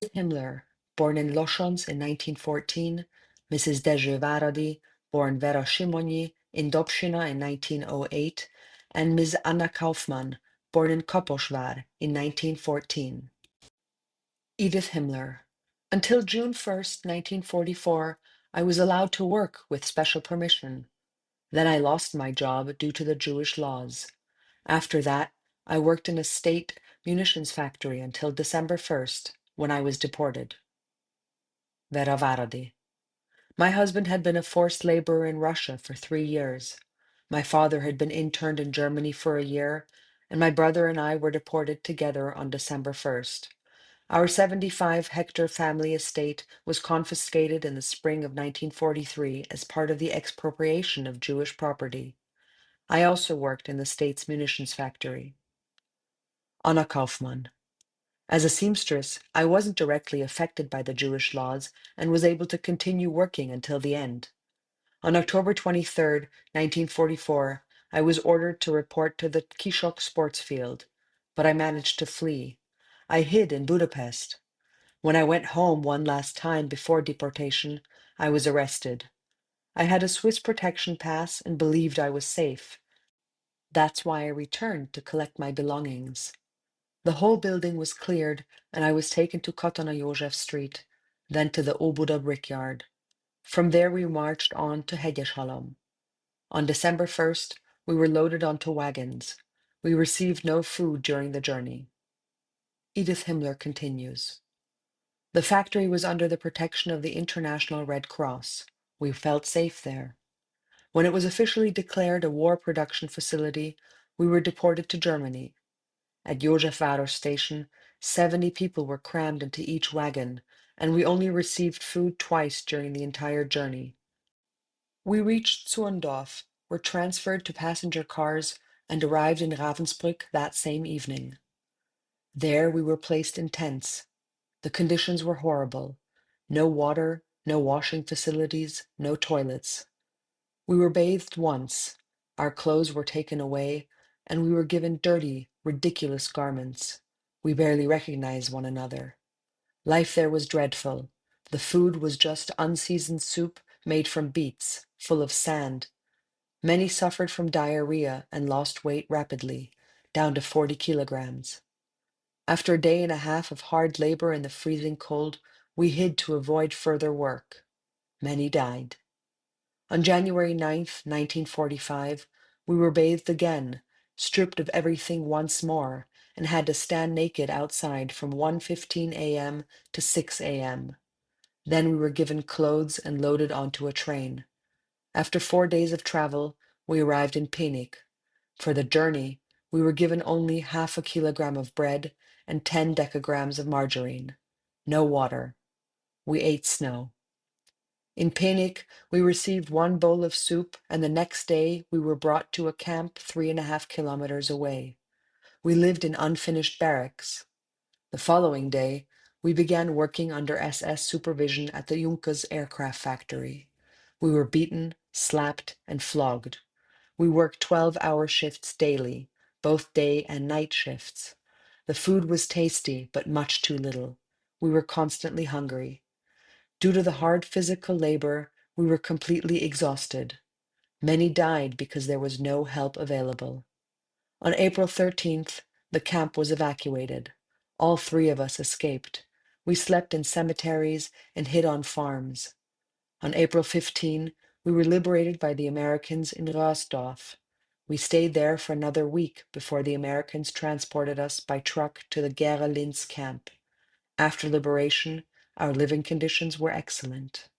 Himmler, born in Lučenec in 1914, Mrs. Váradi, born Vera in Dobšina in 1908, and Ms. Anna Kaufmann, born in Kaposvár in 1914. Edith Himmler. Until June 1st, 1944, I was allowed to work with special permission. Then I lost my job due to the Jewish laws. After that, I worked in a state munitions factory until December 1st, when I was deported. Vera Váradi. My husband had been a forced laborer in Russia for 3 years. My father had been interned in Germany for a year, and my brother and I were deported together on December 1st. Our 75-hectare family estate was confiscated in the spring of 1943 as part of the expropriation of Jewish property. I also worked in the state's munitions factory. Anna Kaufmann. As a seamstress, I wasn't directly affected by the Jewish laws and was able to continue working until the end. On October 23rd, 1944, I was ordered to report to the Kishok sports field, but I managed to flee. I hid in Budapest. When I went home one last time before deportation, I was arrested. I had a Swiss protection pass and believed I was safe. That's why I returned to collect my belongings. The whole building was cleared, and I was taken to Katona József Street, then to the Óbuda Brickyard. From there we marched on to Hegyeshalom. On December 1st, we were loaded onto wagons. We received no food during the journey. Edith Himmler continues. The factory was under the protection of the International Red Cross. We felt safe there. When it was officially declared a war production facility, we were deported to Germany. At Józsefváros station, 70 people were crammed into each wagon, and we only received food twice during the entire journey. We reached Zorndorf, were transferred to passenger cars, and arrived in Ravensbrück that same evening. There we were placed in tents. The conditions were horrible. No water, no washing facilities, no toilets. We were bathed once, our clothes were taken away, and we were given dirty, ridiculous garments. We barely recognized one another. Life there was dreadful. The food was just unseasoned soup made from beets, full of sand. Many suffered from diarrhea and lost weight rapidly, down to 40 kilograms. After a day and a half of hard labor in the freezing cold, we hid to avoid further work. Many died. On January 9th, 1945, we were bathed again, stripped of everything once more, and had to stand naked outside from 1:15 a.m. to 6 a.m. Then we were given clothes and loaded onto a train. After 4 days of travel, we arrived in Pénik. For the journey, we were given only half a kilogram of bread and 10 decagrams of margarine. No water. We ate snow. In Pénik, we received one bowl of soup, and the next day we were brought to a camp 3.5 kilometers away. We lived in unfinished barracks. The following day, we began working under SS supervision at the Junkers aircraft factory. We were beaten, slapped, and flogged. We worked 12-hour shifts daily, both day and night shifts. The food was tasty, but much too little. We were constantly hungry. Due to the hard physical labor, we were completely exhausted. Many died because there was no help available. On April 13th, the camp was evacuated. All 3 of us escaped. We slept in cemeteries and hid on farms. On April 15, we were liberated by the Americans in Röhrsdorf. We stayed there for another week before the Americans transported us by truck to the Gera-Linz camp. After liberation, our living conditions were excellent.